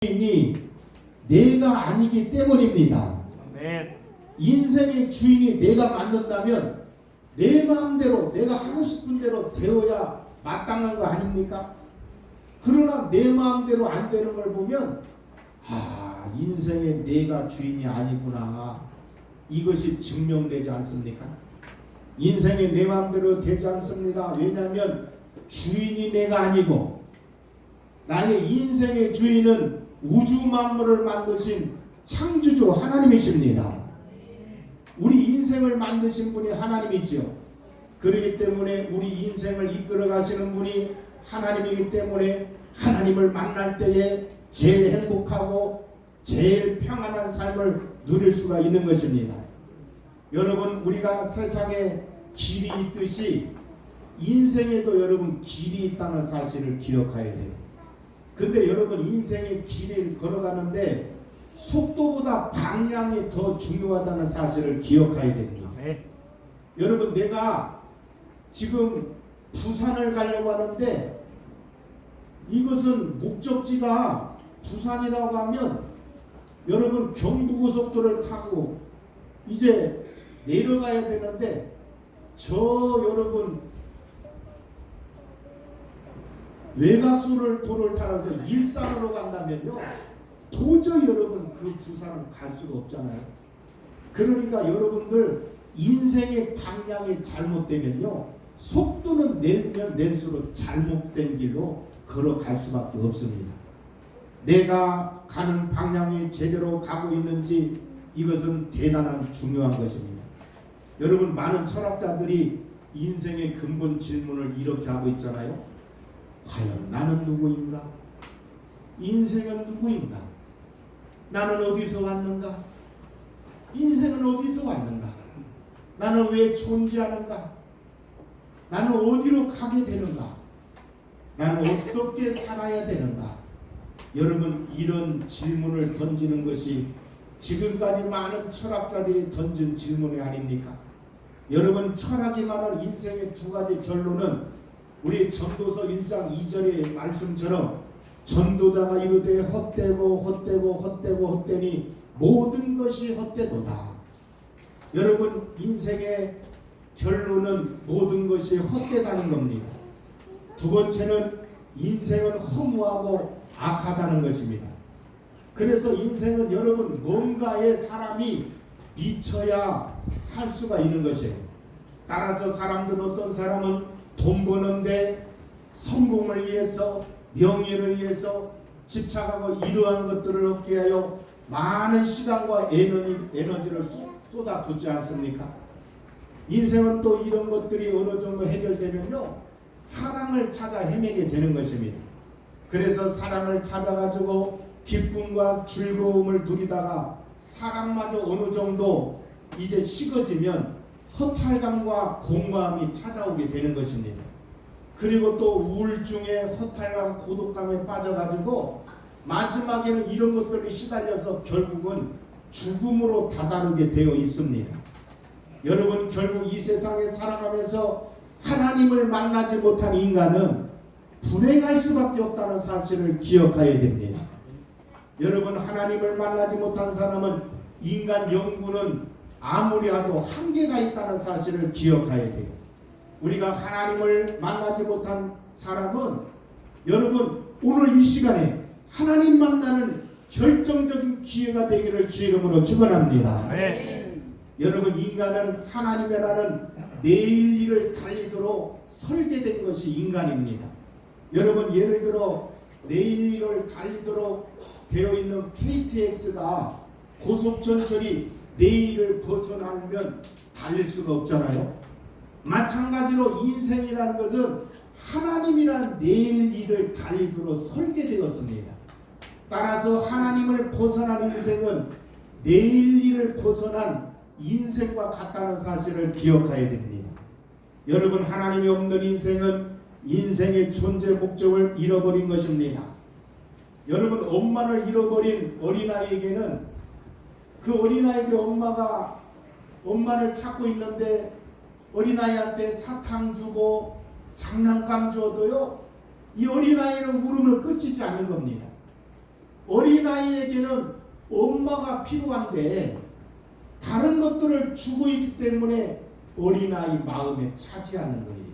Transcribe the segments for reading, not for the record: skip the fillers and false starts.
주인이 내가 아니기 때문입니다. 아멘. 인생의 주인이 내가 만든다면 내 마음대로 내가 하고 싶은 대로 되어야 마땅한 거 아닙니까? 그러나 내 마음대로 안 되는 걸 보면 인생의 내가 주인이 아니구나, 이것이 증명되지 않습니까? 인생의 내 마음대로 되지 않습니다. 왜냐하면 주인이 내가 아니고 나의 인생의 주인은 우주 만물을 만드신 창조주 하나님이십니다. 우리 인생을 만드신 분이 하나님이지요. 그렇기 때문에 우리 인생을 이끌어 가시는 분이 하나님이기 때문에 하나님을 만날 때에 제일 행복하고 제일 평안한 삶을 누릴 수가 있는 것입니다. 여러분, 우리가 세상에 길이 있듯이 인생에도 여러분 길이 있다는 사실을 기억해야 돼요. 근데 여러분, 인생의 길을 걸어가는데 속도보다 방향이 더 중요하다는 사실을 기억해야 됩니다. 네. 여러분, 내가 지금 부산을 가려고 하는데 이것은 목적지가 부산이라고 하면 여러분 경부고속도로를 타고 이제 내려가야 되는데 여러분 외곽수를 도로를 타서 일산으로 간다면요, 도저히 여러분 그 부산은 갈 수가 없잖아요. 그러니까 여러분들 인생의 방향이 잘못되면요, 속도는 내면 낼수록 잘못된 길로 걸어갈 수밖에 없습니다. 내가 가는 방향이 제대로 가고 있는지, 이것은 대단한 중요한 것입니다. 여러분, 많은 철학자들이 인생의 근본 질문을 이렇게 하고 있잖아요. 과연 나는 누구인가? 인생은 누구인가? 나는 어디서 왔는가? 인생은 어디서 왔는가? 나는 왜 존재하는가? 나는 어디로 가게 되는가? 나는 어떻게 살아야 되는가? 여러분, 이런 질문을 던지는 것이 지금까지 많은 철학자들이 던진 질문이 아닙니까? 여러분, 철학이 많은 인생의 두 가지 결론은 우리 전도서 1장 2절의 말씀처럼 전도자가 이르되 헛되고 헛되고 헛되고 헛되니 모든 것이 헛되도다. 여러분, 인생의 결론은 모든 것이 헛되다는 겁니다. 두 번째는 인생은 허무하고 악하다는 것입니다. 그래서 인생은 여러분 뭔가에 사람이 미쳐야 살 수가 있는 것이에요. 따라서 사람들은, 어떤 사람은 돈 버는데 성공을 위해서, 명예를 위해서 집착하고 이러한 것들을 얻기 위하여 많은 시간과 에너지를 쏟아붓지 않습니까? 인생은 또 이런 것들이 어느 정도 해결되면요, 사랑을 찾아 헤매게 되는 것입니다. 그래서 사랑을 찾아가지고 기쁨과 즐거움을 누리다가 사랑마저 어느 정도 이제 식어지면 허탈감과 공허함이 찾아오게 되는 것입니다. 그리고 또 우울증에 허탈감, 고독감에 빠져가지고 마지막에는 이런 것들이 시달려서 결국은 죽음으로 다다르게 되어 있습니다. 여러분, 결국 이 세상에 살아가면서 하나님을 만나지 못한 인간은 불행할 수밖에 없다는 사실을 기억해야 됩니다. 여러분, 하나님을 만나지 못한 사람은 인간 영구는 아무리 해도 한계가 있다는 사실을 기억해야 돼요. 우리가 하나님을 만나지 못한 사람은 여러분, 오늘 이 시간에 하나님 만나는 결정적인 기회가 되기를 주 이름으로 축원합니다. 네. 여러분, 인간은 하나님이라는 내일 일을 달리도록 설계된 것이 인간입니다. 여러분, 예를 들어 내일 일을 달리도록 되어 있는 KTX가 고속전철이 내일을 벗어나면 달릴 수가 없잖아요. 마찬가지로 인생이라는 것은 하나님이란 내일 일을 달리도록 설계되었습니다. 따라서 하나님을 벗어난 인생은 내일 일을 벗어난 인생과 같다는 사실을 기억해야 됩니다. 여러분, 하나님이 없는 인생은 인생의 존재 목적을 잃어버린 것입니다. 여러분, 엄마를 잃어버린 어린아이에게는 그 어린아이에게 엄마가 엄마를 찾고 있는데 어린아이한테 사탕 주고 장난감 줘도요, 이 어린아이는 울음을 그치지 않는 겁니다. 어린아이에게는 엄마가 필요한데 다른 것들을 주고 있기 때문에 어린아이 마음에 차지하는 거예요.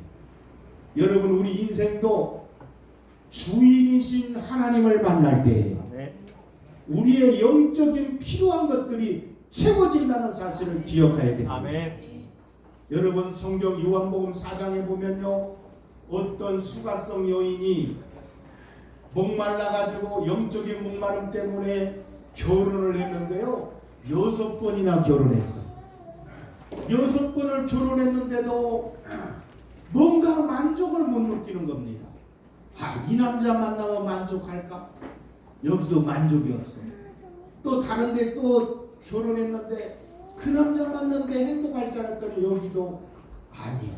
여러분, 우리 인생도 주인이신 하나님을 만날 때 우리의 영적인 필요한 것들이 채워진다는 사실을 기억해야 됩니다. 아멘. 여러분, 성경 요한복음 4장에 보면요, 어떤 수가성 여인이 목말라가지고 영적인 목마름 때문에 결혼을 했는데요, 6번이나 결혼했어. 6번을 결혼했는데도 뭔가 만족을 못 느끼는 겁니다. 이 남자 만나면 만족할까? 여기도 만족이 없어. 또 다른데 또 결혼했는데 그 남자 만났는데 행복할 줄 알았더니 여기도 아니야.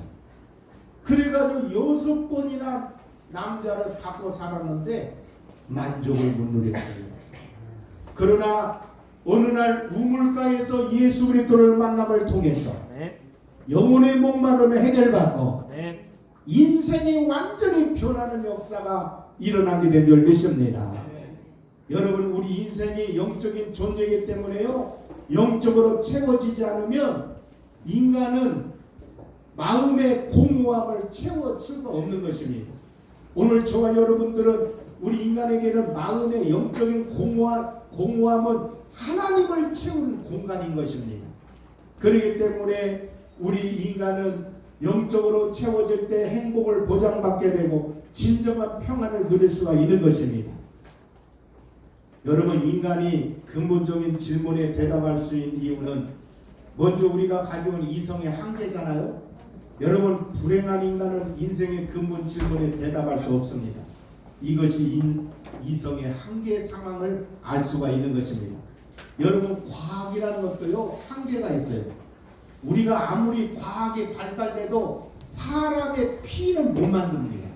그래가지고 6번이나 남자를 바꿔 살았는데 만족을 못 누렸어요. 그러나 어느 날 우물가에서 예수 그리스도를 만남을 통해서 영혼의 목마름을 해결받고 인생이 완전히 변하는 역사가 일어나게 된 줄 믿습니다. 여러분, 우리 인생이 영적인 존재이기 때문에요, 영적으로 채워지지 않으면 인간은 마음의 공허함을 채울 수가 없는 것입니다. 오늘 저와 여러분들은 우리 인간에게는 마음의 영적인 공허함은 하나님을 채우는 공간인 것입니다. 그렇기 때문에 우리 인간은 영적으로 채워질 때 행복을 보장받게 되고 진정한 평안을 누릴 수가 있는 것입니다. 여러분, 인간이 근본적인 질문에 대답할 수 있는 이유는 먼저 우리가 가지고 있는 이성의 한계잖아요. 여러분, 불행한 인간은 인생의 근본 질문에 대답할 수 없습니다. 이것이 이성의 한계 상황을 알 수가 있는 것입니다. 여러분, 과학이라는 것도요, 한계가 있어요. 우리가 아무리 과학이 발달돼도 사람의 피는 못 만듭니다.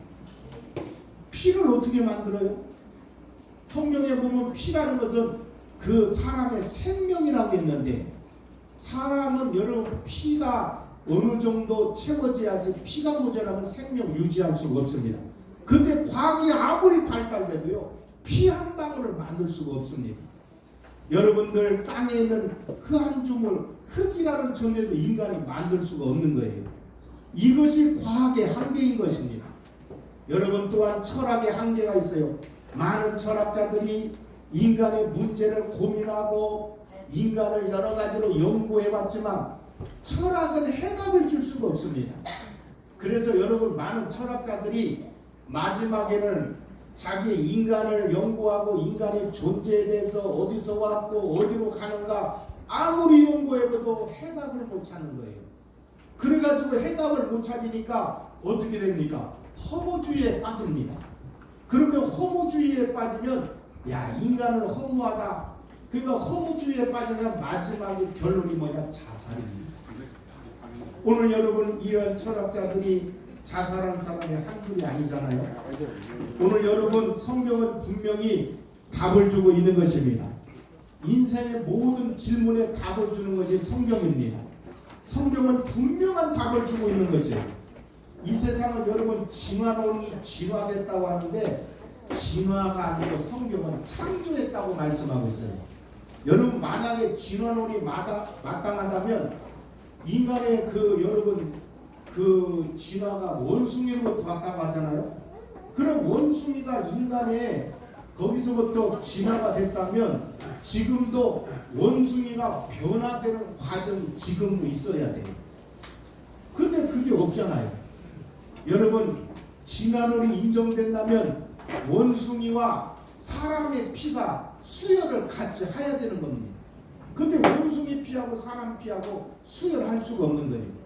피를 어떻게 만들어요? 성경에 보면 피라는 것은 그 사람의 생명이라고 했는데, 사람은 여러분 피가 어느 정도 채워져야지, 피가 모자라면 생명 유지할 수가 없습니다. 근데 과학이 아무리 발달돼도요, 피 한 방울을 만들 수가 없습니다. 여러분들, 땅에 있는 흙 한 주물, 흙이라는 존재도 인간이 만들 수가 없는 거예요. 이것이 과학의 한계인 것입니다. 여러분, 또한 철학의 한계가 있어요. 많은 철학자들이 인간의 문제를 고민하고 인간을 여러 가지로 연구해봤지만 철학은 해답을 줄 수가 없습니다. 그래서 여러분, 많은 철학자들이 마지막에는 자기의 인간을 연구하고 인간의 존재에 대해서 어디서 왔고 어디로 가는가 아무리 연구해봐도 해답을 못 찾는 거예요. 그래가지고 해답을 못 찾으니까 어떻게 됩니까? 허무주의에 빠집니다. 그러면 허무주의에 빠지면 인간은 허무하다. 그러니까 허무주의에 빠지면 마지막에 결론이 뭐냐? 자살입니다. 오늘 여러분, 이런 철학자들이 자살한 사람이 한둘이 아니잖아요. 오늘 여러분, 성경은 분명히 답을 주고 있는 것입니다. 인생의 모든 질문에 답을 주는 것이 성경입니다. 성경은 분명한 답을 주고 있는 것이에요. 이 세상은 여러분 진화론이 진화됐다고 하는데 진화가 아니고 성경은 창조했다고 말씀하고 있어요. 여러분, 만약에 진화론이 마땅하다면 인간의 여러분 진화가 원숭이로부터 왔다고 하잖아요. 그럼 원숭이가 인간의 거기서부터 진화가 됐다면 지금도 원숭이가 변화되는 과정이 지금도 있어야 돼요. 근데 그게 없잖아요. 여러분, 진화론이 인정된다면 원숭이와 사람의 피가 수혈을 같이 해야 되는 겁니다. 근데 원숭이 피하고 사람 피하고 수혈할 수가 없는 거예요.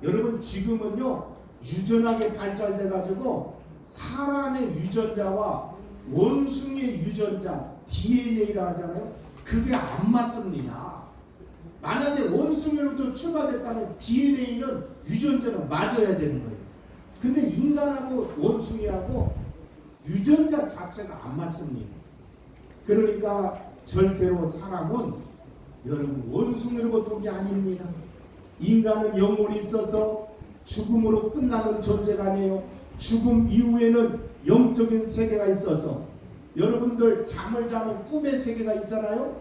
여러분, 지금은요, 유전학이 발달돼 가지고 사람의 유전자와 원숭이의 유전자 DNA라 하잖아요. 그게 안 맞습니다. 만약에 원숭이로부터 출발됐다면 DNA는 유전자는 맞아야 되는 거예요. 근데 인간하고 원숭이하고 유전자 자체가 안 맞습니다. 그러니까 절대로 사람은 여러분 원숭이로부터 온 게 아닙니다. 인간은 영혼이 있어서 죽음으로 끝나는 존재가 아니에요. 죽음 이후에는 영적인 세계가 있어서 여러분들 잠을 자면 꿈의 세계가 있잖아요.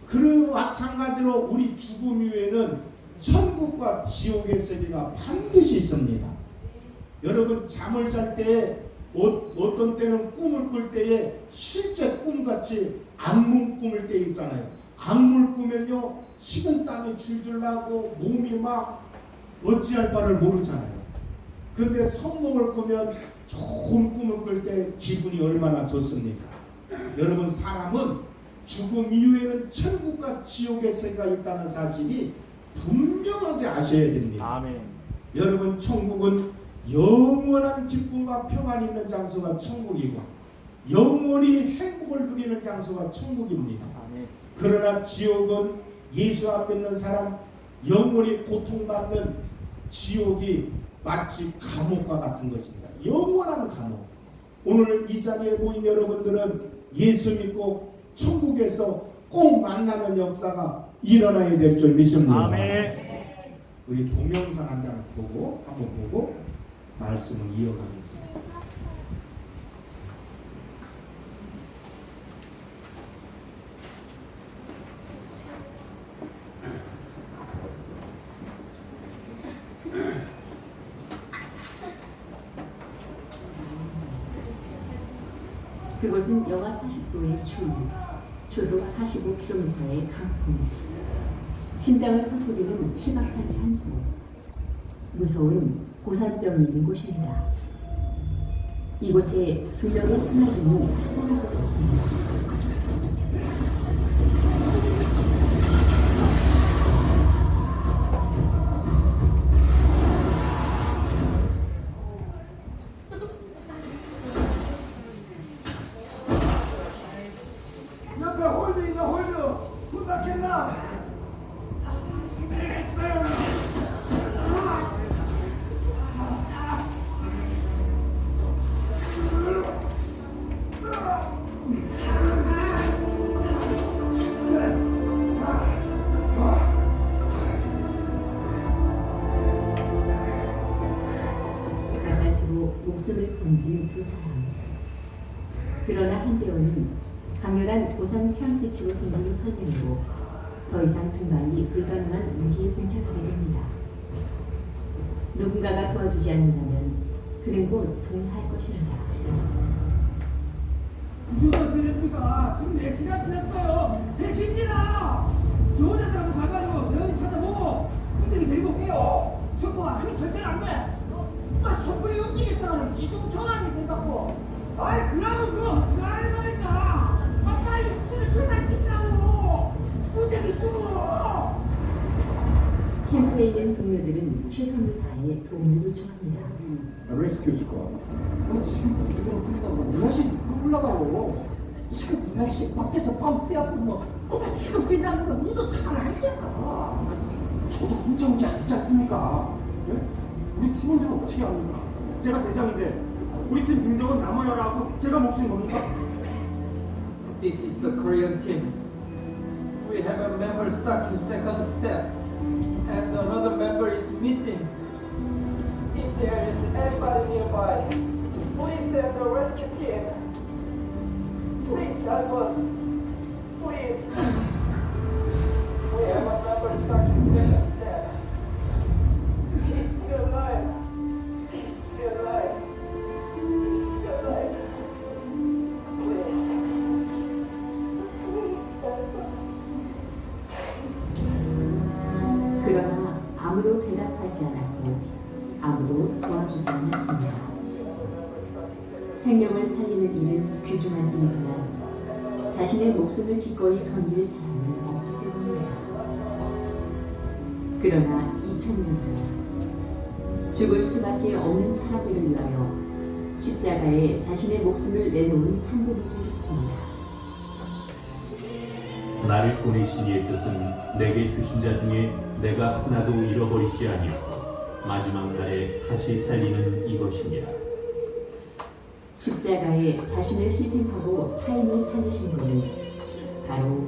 그 마찬가지로 우리 죽음 이후에는 천국과 지옥의 세계가 반드시 있습니다. 여러분 잠을 잘 때에 어떤 때는 꿈을 꿀 때에 실제 꿈같이 악몽 꾸을 때 있잖아요. 악몽을 꾸면요 식은땀이 줄줄 나고 몸이 막 어찌할 바를 모르잖아요. 근데 선몽을 꾸면 좋은 꿈을 꿀 때 기분이 얼마나 좋습니까? 여러분 사람은 죽음 이후에는 천국과 지옥의 세계가 있다는 사실이 분명하게 아셔야 됩니다. 아멘. 여러분 천국은 영원한 기쁨과 평안이 있는 장소가 천국이고 영원히 행복을 누리는 장소가 천국입니다. 아멘. 그러나 지옥은 예수 안 믿는 사람 영원히 고통받는 지옥이 마치 감옥과 같은 것입니다. 영원한 감옥. 오늘 이 자리에 모인 여러분들은 예수 믿고 천국에서 꼭 만나는 역사가 일어나야 될 줄 믿습니다. 아멘. 우리 동영상 한 장 한번 보고 말씀을 이어가겠습니다. 그곳은 영하 40도의 추위, 초속 45km의 강풍, 심장을 터뜨리는 희박한 산소, 무서운 고산병이 있는 곳입니다. 이곳에 두 명의 사나이인이 화상하고 있었습니다. 옆에 홀드 있나 홀드 손 닿겠나? 가까스로 목숨을 건진 두 사람. 그러나 한대원은 강렬한 고산 태양빛으로 생긴 설명으로 더 이상 등반이 불가능한 위기에 봉착하게 됩니다. 누군가가 도와주지 않는다면 그는 곧 동사할 것입니다. 구조가 되겠습니까? 지금 4시간 지났어요. 대신지나 좋은 데라도 가가지고 저희 찾아보고 문제를 데리고 오게요. 정부가 하기 절대로 안 돼. 선불이 움직였다가는 이중 전환이 된다고. 아이 그러면 그거 그래야 되니까. 빨리 문제를 출발시키라고. 문제를 주고. 캠프에 있는 동료들은 최선을 다해 도움을 요청합니다. 레스큐 스쿼드. 지금 부족으로 부족하고 이날씨 올라가고 지금 이날씨 밖에서 밤 새아픈 뭐 꼬마 지금 빛나는 거 니도 잘 알잖아. 저도 혼자 온 게 아니지 않습니까? 예? 우리 팀원들은 어떻게 합니까? 제가 대장인데 우리 팀 등적은 남으려라 하고 제가 목숨 겁니까? This is the Korean team. We have a member stuck in second step, and another member is missing. If there is anybody nearby, please send the rescue team. Please help us. Please. We have a member stuck in second step. He's still alive. Still alive. Still alive. Please. 그러나 아무도 대답하지 않았고 아무도 도와주지 않았습니다. 생명을 살리는 일은 귀중한 일이지만 자신의 목숨을 기꺼이 던질 사람은 없기 때문입니다. 그러나 2000년 전 죽을 수밖에 없는 사람들을 위하여 십자가에 자신의 목숨을 내놓은 한 분이 계셨습니다. 나를 보내신 이의 뜻은 내게 주신 자 중에 내가 하나도 잃어버리지 아니하고 마지막 날에 다시 살리는 이것이니라. 십자가에 자신을 희생하고 타인을 살리신 분은 바로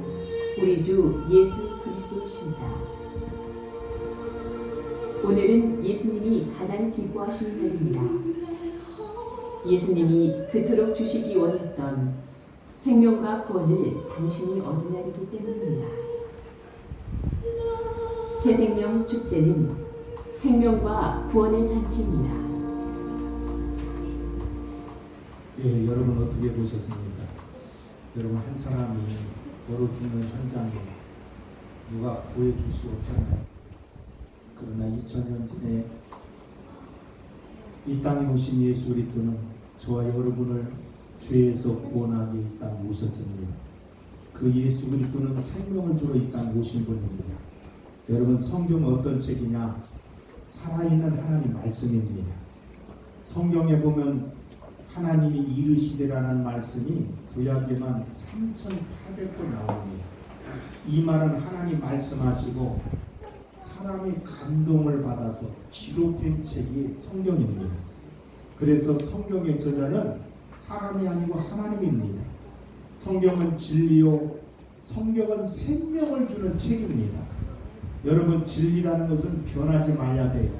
우리 주 예수 그리스도이십니다. 오늘은 예수님이 가장 기뻐하시는 날입니다. 예수님이 그토록 주시기 원했던 생명과 구원을 당신이 얻으려기 때문입니다. 새생명 축제는 생명과 구원의 잔치입니다. 예, 여러분 어떻게 보셨습니까? 여러분 한 사람이 얼어 죽는 현장에 누가 구해줄 수 없잖아요. 그러나 2000년 전에 이 땅에 오신 예수 그리스도는 저와 여러분을 죄에서 구원하기 이 땅에 오셨습니다. 그 예수 그리스도는 생명을 주러 이 땅에 오신 분입니다. 여러분 성경은 어떤 책이냐? 살아있는 하나님 말씀입니다. 성경에 보면 하나님이 이르시되라는 말씀이 구약에만 3,800번 나옵니다. 이 말은 하나님 말씀하시고 사람이 감동을 받아서 기록된 책이 성경입니다. 그래서 성경의 저자는 사람이 아니고 하나님입니다. 성경은 진리요, 성경은 생명을 주는 책입니다. 여러분 진리라는 것은 변하지 말아야 돼요.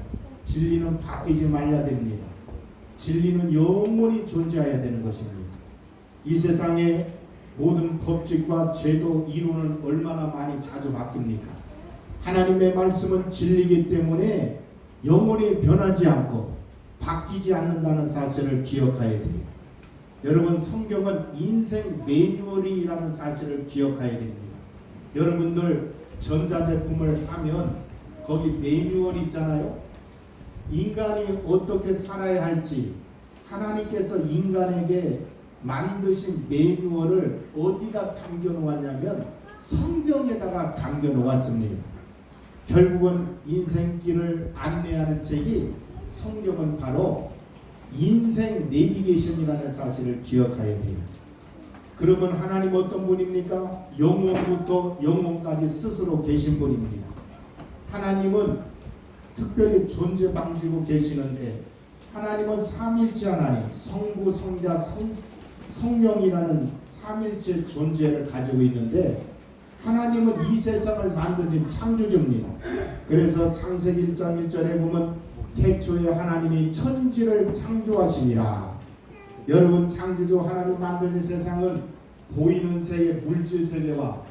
진리는 바뀌지 말아야 됩니다. 진리는 영원히 존재해야 되는 것입니다. 이 세상의 모든 법칙과 제도, 이론은 얼마나 많이 자주 바뀝니까? 하나님의 말씀은 진리이기 때문에 영원히 변하지 않고 바뀌지 않는다는 사실을 기억해야 돼요. 여러분 성경은 인생 매뉴얼이라는 사실을 기억해야 됩니다. 여러분들 전자제품을 사면 거기 매뉴얼 있잖아요. 인간이 어떻게 살아야 할지 하나님께서 인간에게 만드신 매뉴얼을 어디다 담겨 놓았냐면 성경에다가 담겨 놓았습니다. 결국은 인생길을 안내하는 책이 성경은 바로 인생 내비게이션이라는 사실을 기억해야 돼요. 그러면 하나님 어떤 분입니까? 영원부터 영원까지 스스로 계신 분입니다. 하나님은 특별히 존재 방지고 계시는데 하나님은 삼일체 하나님, 성부, 성자, 성령이라는 삼일체 존재를 가지고 있는데 하나님은 이 세상을 만드신 창조주입니다. 그래서 창세기 1장 1절에 보면 태초에 하나님이 천지를 창조하시니라. 여러분 창조주 하나님 만드신 세상은 보이는 세계, 물질 세계와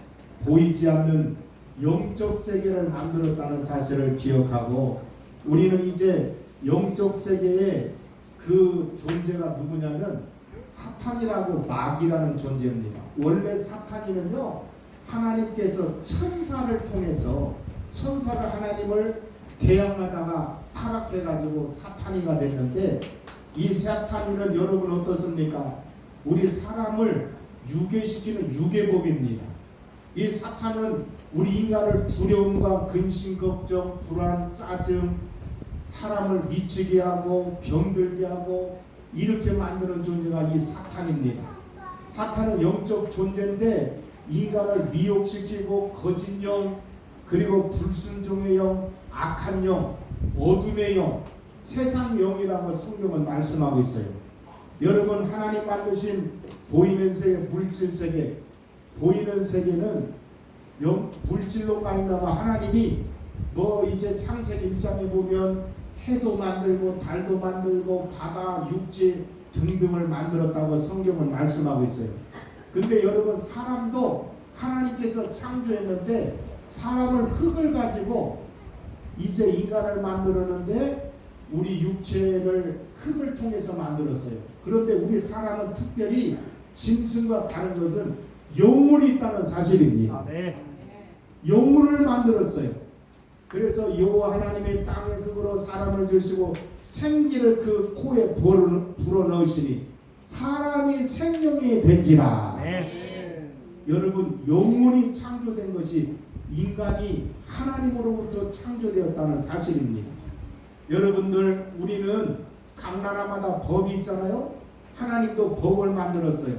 보이지 않는 영적 세계를 만들었다는 사실을 기억하고 우리는 이제 영적 세계의 그 존재가 누구냐면 사탄이라고 마귀라는 존재입니다. 원래 사탄이는요 하나님께서 천사를 통해서 천사가 하나님을 대항하다가 타락해가지고 사탄이가 됐는데 이 사탄이는 여러분 어떻습니까? 우리 사람을 유괴시키는 유괴범입니다. 이 사탄은 우리 인간을 두려움과 근심, 걱정, 불안, 짜증, 사람을 미치게 하고 병들게 하고 이렇게 만드는 존재가 이 사탄입니다. 사탄은 영적 존재인데 인간을 미혹시키고 거짓 영, 그리고 불순종의 영, 악한 영, 어둠의 영, 세상 영이라고 성경은 말씀하고 있어요. 여러분 하나님 만드신 보이는 세계, 물질 세계, 보이는 세계는 물질로 말미암아 하나님이 뭐 이제 창세기 1장에 보면 해도 만들고 달도 만들고 바다, 육지 등등을 만들었다고 성경은 말씀하고 있어요. 근데 여러분 사람도 하나님께서 창조했는데 사람을 흙을 가지고 이제 인간을 만들었는데 우리 육체를 흙을 통해서 만들었어요. 그런데 우리 사람은 특별히 짐승과 다른 것은 영혼이 있다는 사실입니다. 영혼을 만들었어요. 그래서 여호와 하나님의 땅의 흙으로 사람을 지으시고 생기를 그 코에 불어넣으시니 사람이 생명이 된지라. 여러분 영혼이 창조된 것이 인간이 하나님으로부터 창조되었다는 사실입니다. 여러분들 우리는 각 나라마다 법이 있잖아요. 하나님도 법을 만들었어요.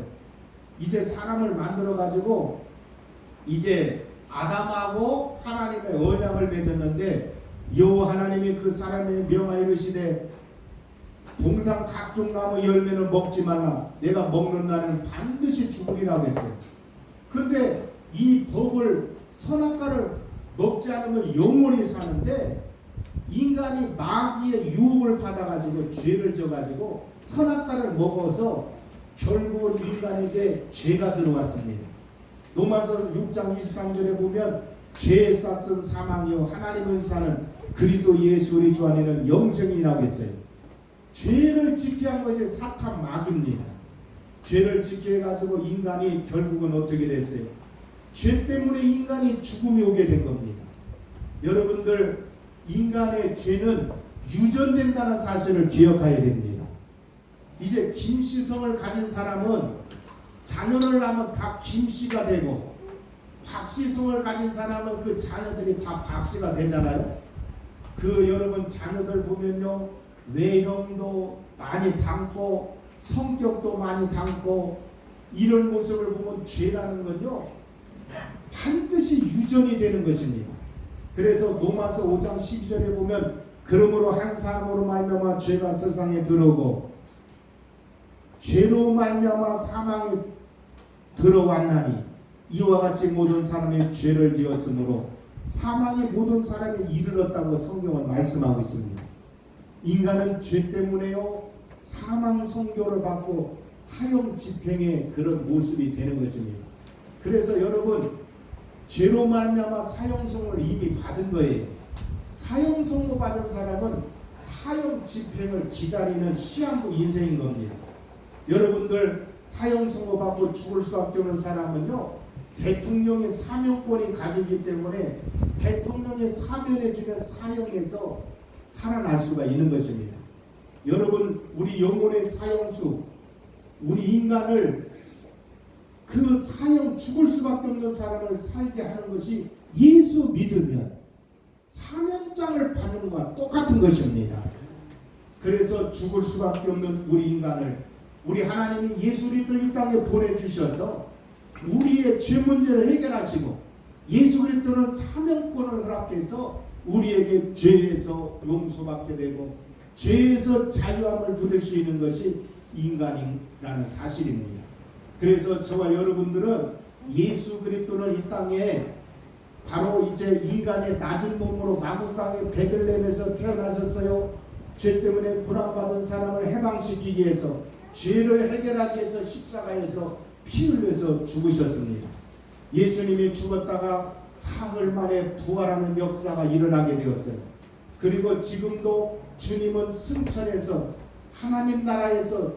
이제 사람을 만들어 가지고 이제 아담하고 하나님의 언약을 맺었는데 여호와 하나님이 그 사람의 명하여 이르시되 동상 각종 나무 열매는 먹지 말라. 내가 먹는 날은 반드시 죽으리라고 했어요. 근데 이 법을 선악과를 먹지 않으면 영원히 사는데 인간이 마귀의 유혹을 받아가지고 죄를 져가지고 선악과를 먹어서 결국은 인간에게 죄가 들어왔습니다. 로마서 6장 23절에 보면 죄의 싹은 사망이요 하나님을 사는 그리스도 예수 우리 주 안에는 영생이라고 했어요. 죄를 지게 한 것이 사탄 마귀입니다. 죄를 지게 해가지고 인간이 결국은 어떻게 됐어요? 죄 때문에 인간이 죽음이 오게 된 겁니다. 여러분들 인간의 죄는 유전된다는 사실을 기억해야 됩니다. 이제 김씨성을 가진 사람은 자녀를 낳으면 다 김씨가 되고 박씨성을 가진 사람은 그 자녀들이 다 박씨가 되잖아요. 그 여러분 자녀들 보면요 외형도 많이 닮고 성격도 많이 닮고 이런 모습을 보면 죄라는 건요 반드시 유전이 되는 것입니다. 그래서 로마서 5장 12절에 보면 그러므로 한 사람으로 말미암아 죄가 세상에 들어오고 죄로 말미암아 사망이 들어왔나니 이와 같이 모든 사람이 죄를 지었으므로 사망이 모든 사람에 이르렀다고 성경은 말씀하고 있습니다. 인간은 죄 때문에요 사망 선고를 받고 사형 집행의 그런 모습이 되는 것입니다. 그래서 여러분 죄로 말미암아 사형선고를 이미 받은 거예요. 사형선고 받은 사람은 사형 집행을 기다리는 시한부 인생인 겁니다. 여러분들 사형선고 받고 죽을 수밖에 없는 사람은요 대통령의 사면권이 가지기 때문에 대통령의 사면해주면 사형에서 살아날 수가 있는 것입니다. 여러분 우리 영혼의 사형수 우리 인간을 그 사형 죽을 수밖에 없는 사람을 살게 하는 것이 예수 믿으면 사면장을 받는 것과 똑같은 것입니다. 그래서 죽을 수밖에 없는 우리 인간을 우리 하나님이 예수 그리스도를 이 땅에 보내주셔서 우리의 죄 문제를 해결하시고 예수 그리스도는 사명권을 허락해서 우리에게 죄에서 용서받게 되고 죄에서 자유함을 누릴 수 있는 것이 인간이라는 사실입니다. 그래서 저와 여러분들은 예수 그리스도는 이 땅에 바로 이제 인간의 낮은 몸으로 마구 땅의 베들레헴에서 태어나셨어요. 죄 때문에 고난받은 사람을 해방시키기 위해서 죄를 해결하기 위해서 십자가에서 피 흘려서 죽으셨습니다. 예수님이 죽었다가 사흘 만에 부활하는 역사가 일어나게 되었어요. 그리고 지금도 주님은 승천해서 하나님 나라에서